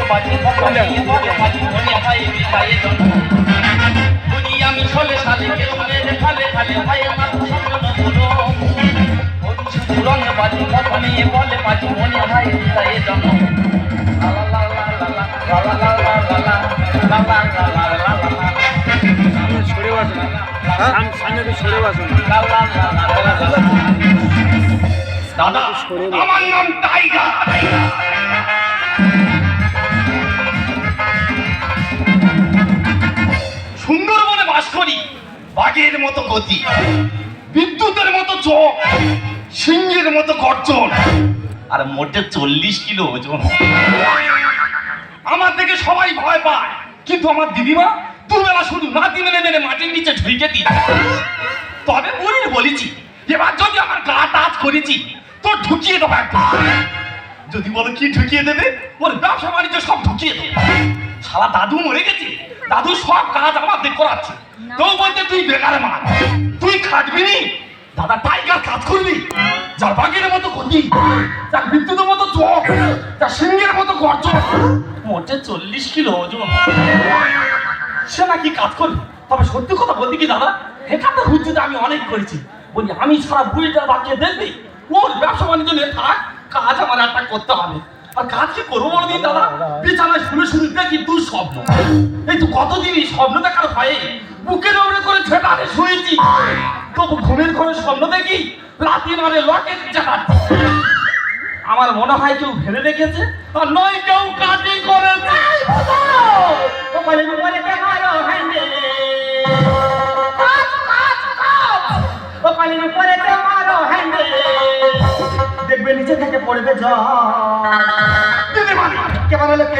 বাজি বলে বাজি মনে হয় বিদায় জন্য বুঝি আমি ছলে সালে কে শুনে রে ফালে ফালে ভাই আমার স্বপ্ন বলো রং বাজি মনে বলে বাজি মনে হয় বিদায় জন্য লা লা লা লা লা লা লা লা লা লা লা লা লা লা ছড়ে বাজুন সামনে তো ছড়ে বাজুন লা লা লা লা লা দাদা আমার নাম টাইগার সুন্দরবনে বাস করি বাঘের মতো গতি বিদ্যুতের মতো চোখ সিংহের মতো গর্জন আর মোটে 40 কিলো ওজন আমার থেকে সবাই ভয় পায় কিন্তু আমার দিদিমা দুবেলা শুধু নাতি মেনে মেনে মাটির নিচে ঢুকে দিই তবে বলেছি এবার যদি আমার গা টাচ করেছি তো ঢুকিয়ে দেবো একদম যদি বলো কি ঢুকিয়ে দেবে ওর ব্যবসা বাণিজ্য সব ঢুকিয়ে দেবে সারা দাদু মরে গেছে দাদু সব কাজ আমাদের করাচ্ছে তো বলতে তুই বেকারে মা তুই খাটবি নি দাদা টাইগার কাজ করবি যার বাঘের মতো গতি যার বিদ্যুতের মতো চোখ যার সিংহের মতো গর্জন মোটে 40 কিলো ওজন সে নাকি কাজ করবে তবে সত্যি কথা বলতে কি দাদা এখানে হুজ্জুতে আমি অনেক করেছি বলি আমি সারা বুড়িটা বাকিয়ে দেখবি ওর ব্যবসা বাণিজ্য নিয়ে থাক কাজ আমার একটা করতে হবে আর কাজ কি করবো বলে দিন দাদা বিছানায় শুনে শুনে দেখি তুই স্বপ্ন এই তো কতদিনই স্বপ্ন দেখার ভয়ে বুকের ওপরে করে ছেটাতে শুয়েছি তবু ঘুমের ঘরে স্বপ্ন দেখি লাথি মারে লকেট চাটাচ্ছি আমার মনে হয় কেউ ভেবে দেখেছে আর নয় কেউ কাজই করেছে দেখবে নিচে থেকে পড়বে জল কে বানালো কে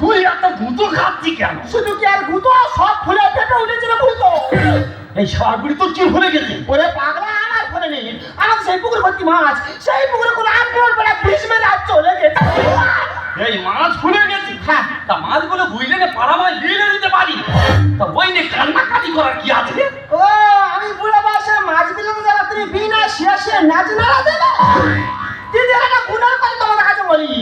তুই এত গুঁতো খাচ্ছি কেন শুধু কি আর গুতো সব ফুলে ফেটে উঠেছিল গুতো এই সারগুড়ি তো কি ভরে গেছে ওরে পাগলা আমার ফোনে নেই আমার সেই পুকুর ভর্তি মাছ সেই পুকুরে কোনো আগ্রহ পড়ে বিষ মেরে আজ চলে গেছে এই মাছ ফুলে গেছে হ্যাঁ তা মাছগুলো বুঝলে না পাড়া মাছ দিয়ে দিতে পারি তা ওই নিয়ে কান্নাকাটি করার কি আছে ও আমি বুড়া বয়সে মাছ দিলে তো যারা তুমি বিনা শেষে নাচ নাড়া দেবে দিদি একটা গুণের কথা তোমাদের কাছে বলি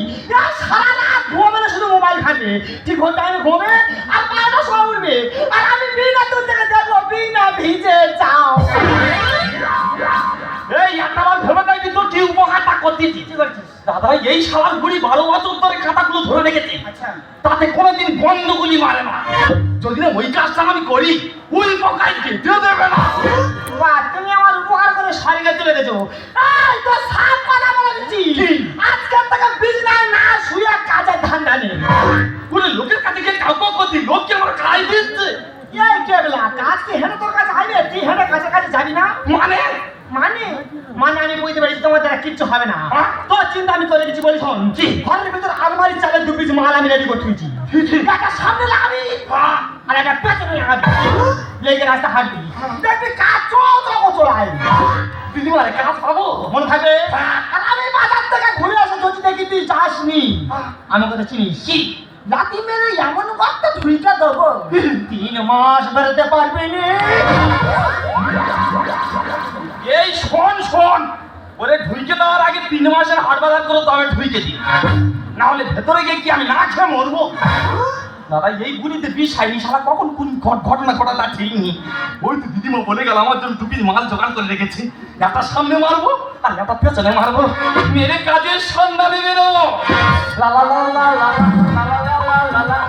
সারা রাত ঘুমাবে না শুধু মোবাইল ঘাটে ঠিক ঘন্টা আমি ঘুমে আর পাটা সব উঠবে আর আমি বিনা দূর থেকে দেখবো বিনা ভিজে যাও এই একটা বার ভেবে দেয় কিন্তু কি উপকারটা করতেছি দাদা এই শালার গুড়ি 12 বছর ধরে খাতাগুলো ধরে রেখেছে আচ্ছা তাতে কোনোদিন বন্ধগুলি মারে না যদি না ওই কাজটা আমি করি ওই পোকায় কেটে দেবে না বাহ তুমি আমার উপকার করে শরীরে তুলে দিয়েছো এই তো সাপ কথা বলে দিচ্ছি আজকের থেকে বিছনায় না শুয়ে কাজের ধান্দা নেই পুরো লোকের কাছে গিয়ে কাউকে করছি লোককে আমার খাই দিচ্ছে এই কেবলা কাজ কি হেনে তোর কাছে আইবে তুই হেনে কাছে কাছে যাবি না মানে মানে মানে আমি বুঝতে পারছি তোমার দ্বারা কিচ্ছু হবে না তোর চিন্তা আমি করে দিচ্ছি বলি শোন ঘরের ভিতর আলমারির চালের 2 পিস মাল আমি রেডি করে তুইছি একটা সামনে লাগাবি আর একটা পেছনে লাগাবি লেগে রাস্তা হাঁটবি দেখবি কাজ চলাই দিদিমারে কাজ পাবো মনে থাকবে আর আমি বাজার থেকে ঘুরে আসে যদি দেখি তুই যাসনি আমি কথা চিনিস কি লাঠি মেরে এমন কথা ঢুইটা দেবো 3 মাস বেরোতে পারবি না এই শোন ওরে ঢুইকে দেওয়ার আগে 3 মাসের হাট বাজার করে তবে ঢুইকে দিই না হলে ভেতরে গিয়ে কি আমি না খেয়ে মরবো দাদা এই গুলিতে বিষ হয়নি সারা কখন কোন ঘটনা ঘটালা ঠিক নি ওই তো দিদিমা বলে গেল আমার জন্য 2 পিস মাল জোগাড় করে রেখেছে একটা সামনে মারবো আর একটা পেছনে মারবো মেরে কাজের সন্ধানে বেরোবো লা লা লা লা লা লা লা লা লা লা লা লা লা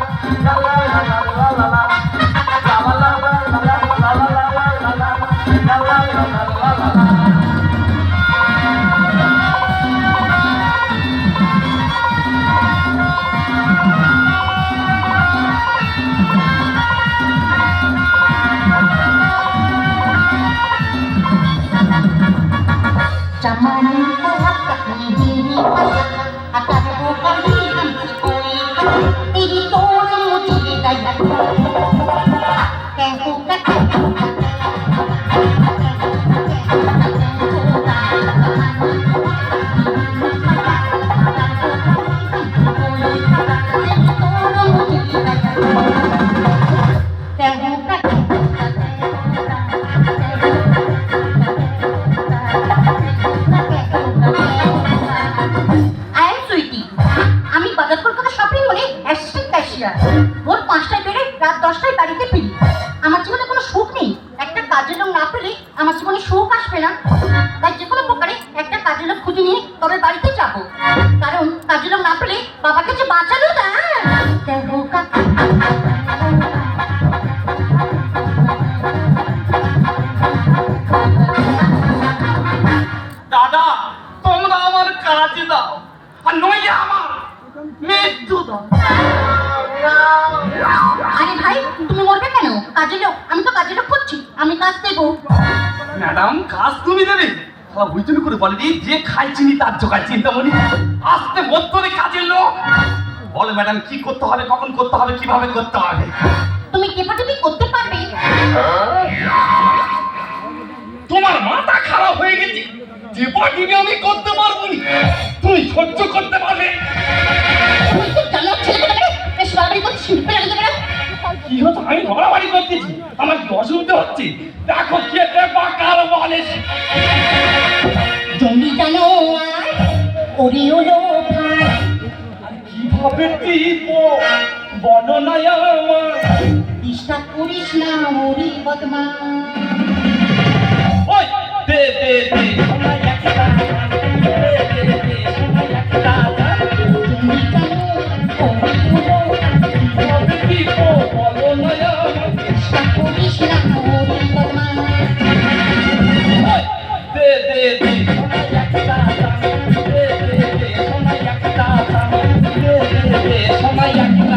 ভোর 5টায় বেরোই, রাত 10টায় বাড়িতে ফিরি। আমার জীবনে কোনো সুখ নেই। একটা কাজের লোক না পেলে আমার জীবনে সুখ আসবে না। তাই যে কোনো প্রকারে একটা কাজের লোক খুঁজে নিয়ে তবে বাড়িতে যাব। কারণ কাজের লোক না পেলে বাবাকে যে বাঁচালো না। দাদা তোমরা আমার কাজ দাও, আর নইলে আমার মৃত্যু দাও। আরে ভাই, তুমি মরবে কেন? কাজের লোক, আমি তো কাজের লোক করছি, আমি কাজ দেবো। ম্যাডাম কাজ তুমি দেবে? ওই জন্য করে বলেনি যে খাই চিনি তার জোগাড় চিন্তা বলি। আসতে মধ্যে কাজের লোক বলে ম্যাডাম কি করতে হবে, কখন করতে হবে, কিভাবে করতে হবে। তুমি টেপাটেপি করতে পারবে? তোমার মাথা খারাপ হয়ে গেছে, যে পাটিকে আমি করতে পারবো না, তুমি সহ্য করতে পারবে? তুমি তো জানো ছেলেটাকে বেশ বাড়াবাড়ি করছিস, ফেলে দিতে পারো। কি হতো, আমি নড়াবাড়ি করতেছি, আমার কি অসুবিধা হচ্ছে? দেখো কেটে বা কার বলে জমি জানো আর ওরে ওলো ভাই, কিভাবে দিব বলো না আমার। ডিস্টার্ব করিস না ওরে বদমা। ওই দে দে দে সোনা একটা, দে দে দে সোনা একটা, জমি জানো ওরে ওলো কিভাবে দিব বলো না আমার। ডিস্টার্ব করিস না ওরে বদমা। ওই দে দে দে সোনা একটা, দে দে দে সোনা একটা, দে দে দে সোনা একটা।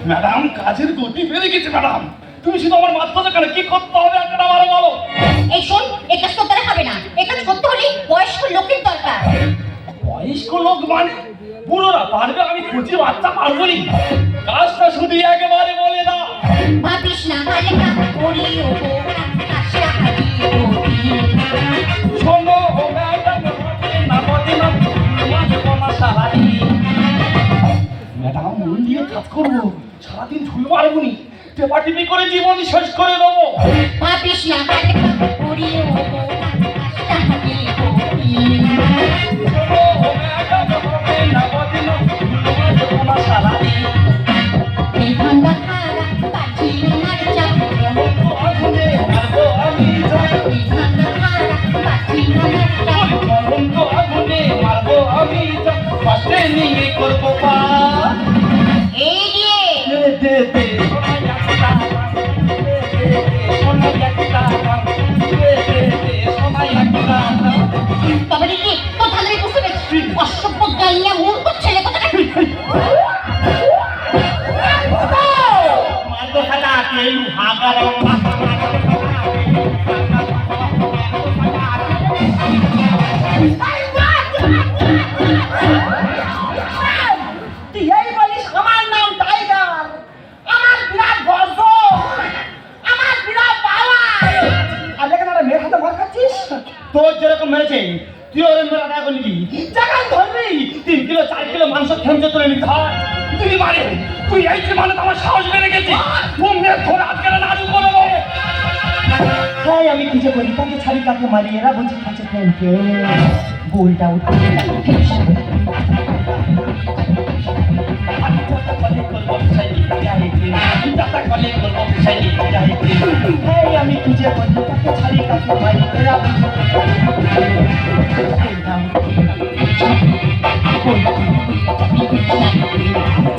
ম্যাডাম কাজের গতি বেড়ে গেছে ম্যাডাম, তুমি শুধু আমার মাধ্যমে কেন, কি করতে হবে একটা আমারও বলো। এই শোন, এই কাজ তোর দ্বারা হবে না। এই কাজ করতে হলে বয়স্ক লোকের দরকার। বয়স্ক লোক মানে বুড়োরা পারবে, আমি খুঁজে বাচ্চা পারবো নি। কাজটা শুধু একেবারে বলে দাও। ভাবিস না ভালেকা ওরে ওলো কাশা হাজি ওরে। শোনো ও ম্যাডাম হবে না বলে না, তোমার কোনো সাহারি। ম্যাডাম মন দিয়ে কাজ করবো, সারাদিন ঝুল মারবো নি, টেপাটিপি করে জীবন শেষ করে দেবো। ভাবিস না ভালেকা ওরে ওলো কাশা হাজি ওরে। শোনো ও ম্যাডাম হবে না বলে না, তোমার কোনো সাহারি। এই ঠান্ডা খারা কাছি আমার চাপ, বন্ধু আগুনে মারবো আমি যাই, এই ঠান্ডা খারা কাছি আমার চাপ। বন্ধু আগুনে মারবো আমি যাই, পাশে নিয়ে করবো পা। এই যে দে দে দে সোনা একটা, দে দে দে সোনা একটা, দে দে দে সোনা একটা। তবে রে তো ধানের বুঝতে পেরেছি। অসভ্য গাইয়া মূর্খ ছেলে কোথাকার। মারবো খাটা কেউ হাগার তুই এই বলিস আমার নাম টাইগার, আমার বিরাট গর্ব, আমার বিরাট পাওয়ার। আর দেখেন একটা মেয়ের হাতে মার খাচ্ছিস, তোর যেরকম মেরেছে তুই ওর মেয়ের আদায় করে নিবি। জায়গায় ধরবি 3 কিলো 4 কিলো মাংস খেমচে তুলে নিবি। ধর তুই মারে, তুই এই যে মানে আমার সাহস বেড়ে গেছে, মুখে ধরে আজকে নাড়ু করবো। হ্যাঁ আমি খুঁজে বলি তাকে ছাড়ি কাকে মারি, এরা বুঝি খাচ্ছে প্রেমকে। গোলটা উঠে হ্যাঁ আমি খুঁজে বলি তাকে ছাড়ি কাকে মারি, এরা বুঝি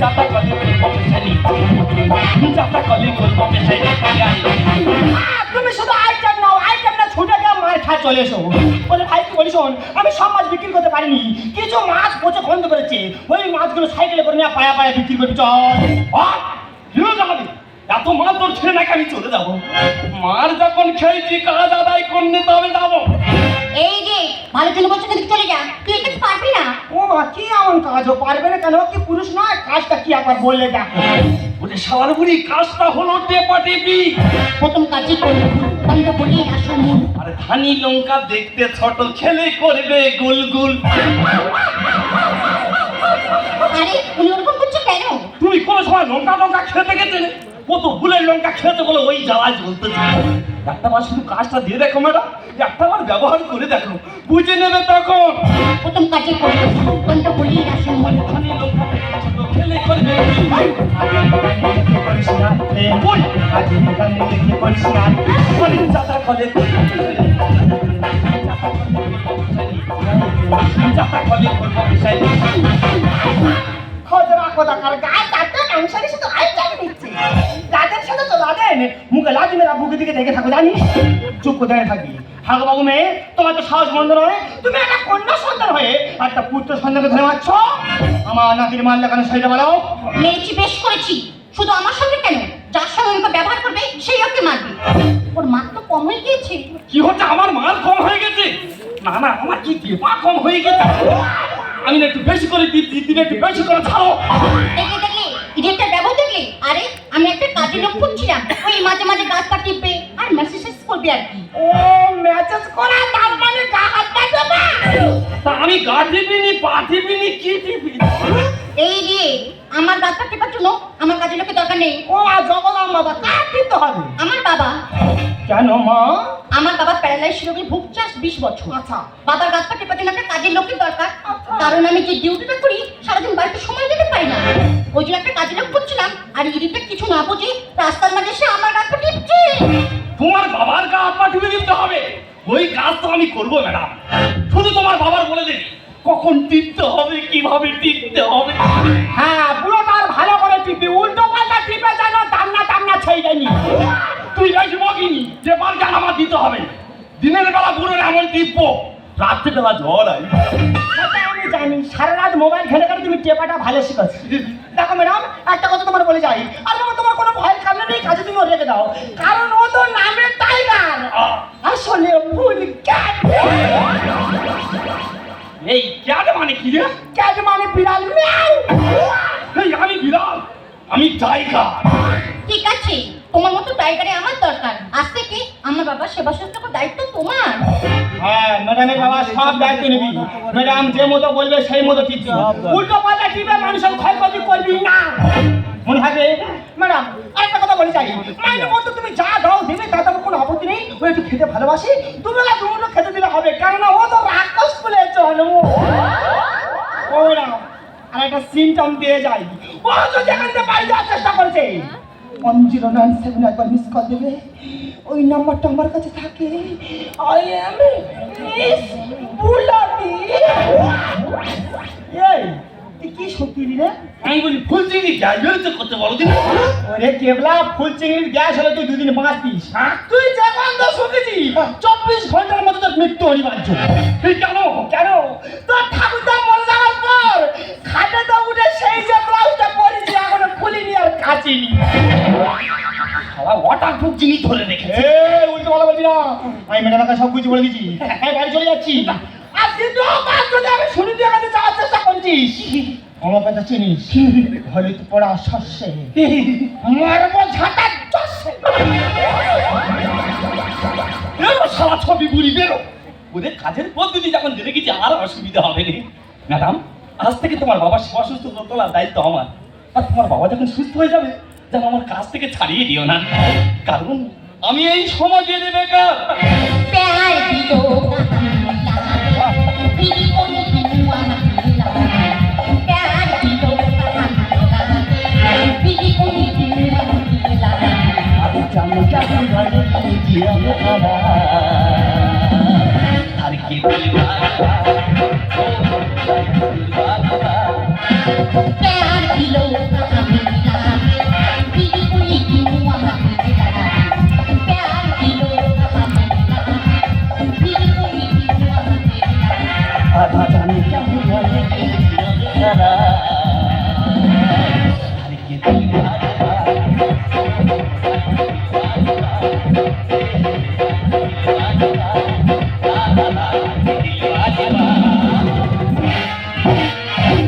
চাপা কলে করবো পেশানি, চাপা কলে করবো পেশানি। তুমি শুধু আইটেম নাও, আইটেম না ছুটে গিয়ে মার খা চলে এসো। বলে ভাই কি বলি শোন, আমি সব মাছ বিক্রি করতে পারিনি, কিছু মাছ পচে গন্ধ করেছে, ওই মাছগুলো সাইকেলে করে নিয়ে পায়া পায়া বিক্রি করবি। চল এত মাল তোর ছেড়ে নাকি আমি চলে যাবো? মার যখন খেয়েছি কাজ আদায় করতে তবে যাবো। এই যে ভালো জন্য বলছো কিন্তু চলে যা, তুই এটা পারবি না। ও মা কি এমন কাজ ও পারবে না কেন? কি পুরুষ নয়? কাজটা কি একবার বললে দেখো। ওরে শালার বুড়ি, কাজটা হলো টেপাটেপি। প্রথম কাজই করবি বন্ধ বলি আসল মূল। আরে ধানি লঙ্কা দেখতে ছোট, খেলে করবে গুলগুল। আরে উনি ওরকম করছে কেন? তুমি কোন সময় লঙ্কা লঙ্কা খেতে গেছেন? কত ফুলের লঙ্কা খেতে বলে ওই জ্বালায় জ্বলতেছে। একটা বার শুধু কাজটা দিয়ে দেখো ম্যাডাম, একটা বার ব্যবহার করে দেখো, বুঝে নেবে তখন। প্রথম কাজে করবে কোনটা বলি না শুনবো ওখানে লঙ্কা ছোট খেলে করবে কি? করিস না ওই আগে গানে লেগে করিস না বলি যাতা করে যাতা করে করবো বিষয় খজরা কথা কার গায়ে কাটতে কাংসারি শুধু আইটাম দিচ্ছে যাদের সাথে তো লাদেন মুখে লাদি মেরা বুকে দিকে দেখে থাকো জানিস চুপ করে দাঁড়িয়ে থাকবি হাগো বাবু মেয়ে তোমার তো সাহস বন্ধ নয় তুমি একটা কন্যা সন্তান হয়ে একটা পুত্র সন্তানকে ধরে মারছ আমার নাতির মাল লাগানো সাইডে বলো মেরেছি বেশ করেছি শুধু আমার সঙ্গে কেন যার সঙ্গে ওকে ব্যবহার করবে সেই ওকে মারবে ওর মার তো কম হয়ে গিয়েছে কি হচ্ছে? আমার মাল কম হয়ে গেছে? না না, আমার কি টেপা কম হয়ে গেছে? আমি না একটু বেশি করে দিচ্ছি, তুমি একটু বেশি করে ছাড়ো। দেখলে দেখলে ইডিয়েটটার ব্যবহার দেখলে আরে আমি একটা কাজের লোক খুঁজছিলাম ওই মাঝে মাঝে গাছ পা টিপবে আর মেসেজ করবে আর কি ও মেসেজ করা তার মানে গা হাত পা দেবা তা আমি গা টিপিনি, পা টিপিনি, কি টিপি? এই দিয়ে আমার গাছ পা টিপার জন্য আমার কাজের লোকের দরকার নেই ও জগদাম বাবা কার দিতে হবে আমার বাবা কেন মা আমার বাবা প্যারালাইসিস রোগে ভুগছে আজ 20 বছর আচ্ছা বাবার গাছ পা টিপার জন্য একটা কাজের লোকের দরকার কারণ আমি যে ডিউটিটা করি সারাদিন বাড়িতে সময় দিতে পারি না ওই জন্য একটা কাজের লোক খুঁজছিলাম আর ইডিটা কিছু না বুঝে রাস্তার মাঝে এসে আমার গাছ পা টিপছে তোমার বাবার গা হাত পা টিপে দিতে হবে? ওই কাজ তো আমি করবো ম্যাডাম, শুধু তোমার বাবার বলে দিবি কখন টিপতে হবে, কিভাবে টিপতে হবে। হ্যাঁ পুরোটা আর ভালো করে টিপি উল্টো পাল্টা টিপে যেন টান্না ছেড়েনি তুই বেশি বকিনি, যে বার গান আমার দিতে হবে। দিনের বেলা পুরো এমন টিপবো, রাত্রে বেলা ঝড় আই। সেটা আমি জানি সারা রাত মোবাইল ঘেটে ঘেটে তুমি টেপাটা ভালো শিখেছো দেখো ম্যাডাম একটা কথা তোমার বলে যাই আর বাবা তোমার কোনো ভয় কামনে নেই কাজে তুমি রেখে দাও কারণ ও তো নামে টাইগার আসলে ফুল ক্যাট এই ক্যাট মানে কি রে? ক্যাট মানে বিড়াল মিয়াও এই আমি বিড়াল, আমি টাইগার। ঠিক আছে তোমার মতো টাইগারে আমার দরকার আজ থেকে আমার বাবার সেবা শুশ্রূষার দায়িত্ব তোমার হ্যাঁ ম্যাডামের বাবা সব দায়িত্ব নিবি ম্যাডাম যে মতো বলবে সেই মতো টিপবি উল্টো পাল্টা টিপে মানুষের ক্ষয়ক্ষতি করবি না মনে থাকে ম্যাডাম আরেকটা কথা বলে যাই মাইনে মতো তুমি যা দাও দেবে তাতে আমার কোনো আপত্তি নেই ও একটু খেতে ভালোবাসি দুবেলা দুমুটো খেতে দিলে হবে কেননা ও তো রাক্ষস বলে জন্ম ও ম্যাডাম আর একটা সিমটম দিয়ে যাই ও যদি এখান থেকে বাইরে যাওয়ার চেষ্টা করেছে 1097 একবার মিস কল দেবে ওই নাম্বারটা আমার কাছে থাকে আই এম মিস বুলাটি এই তুই কি সত্যি রে আমি বলি ফুল চিংড়ি গ্যাস বেরোতে করতে বলো দিন। ওরে কেবলা ফুল চিংড়ির গ্যাস হলে তুই দুদিন বাঁচতিস তুই যে গন্ধ শুনেছি 24 ঘন্টার মধ্যে তোর মৃত্যু অনিবার্য এই কেন? কেন তোর ঠাকুরদা মরে যাওয়ার পর খাটেতে উঠে সেই যে ব্লাউজটা পরেছি এখনো খুলিনি আর কাচিনি শালা ওয়াটার প্রুফ জিনিস ধরে রেখেছে। এই উল্টো বলা বলবি না আমি ম্যাডামকে সব কিছু বলে দিচ্ছি আমি বাড়ি চলে যাচ্ছি আর দ্বিতীয় কাজ যদি আমি শুনি তুই আমাদের যাওয়ার চেষ্টা করছিস আমার কথা চিনিস হলুদ পড়া শস্যে মারবো ঝাঁটার চষে বেরো শালা ছবি বুড়ি বেরো। ওদের কাজের পদ্ধতি যখন জেনে গেছি আর অসুবিধা হবে না। ম্যাডাম আজ থেকে তোমার বাবার সেবা সুস্থ তোলার দায়িত্ব আমার। আর তোমার বাবা যখন সুস্থ হয়ে যাবে যেন আমার কাছ থেকে ছাড়িয়ে দিও না, কারণ আমি এই সমাজে বেকার। प्यार दिलो पीली कोनी दिलवा मखिला प्यार दिलो पीली कोनी दिलवा मखिला আমি জানি কেমন ভালো জীবন খারা আর কি বলবা प्यार दिलो मखिला पीली कोनी दिलवा मखिला प्यार दिलो मखिला पीली कोनी दिलवा मखिला আধা জানি কেমন ভালো জীবন খারা আর কি বলবা ¡Vamos!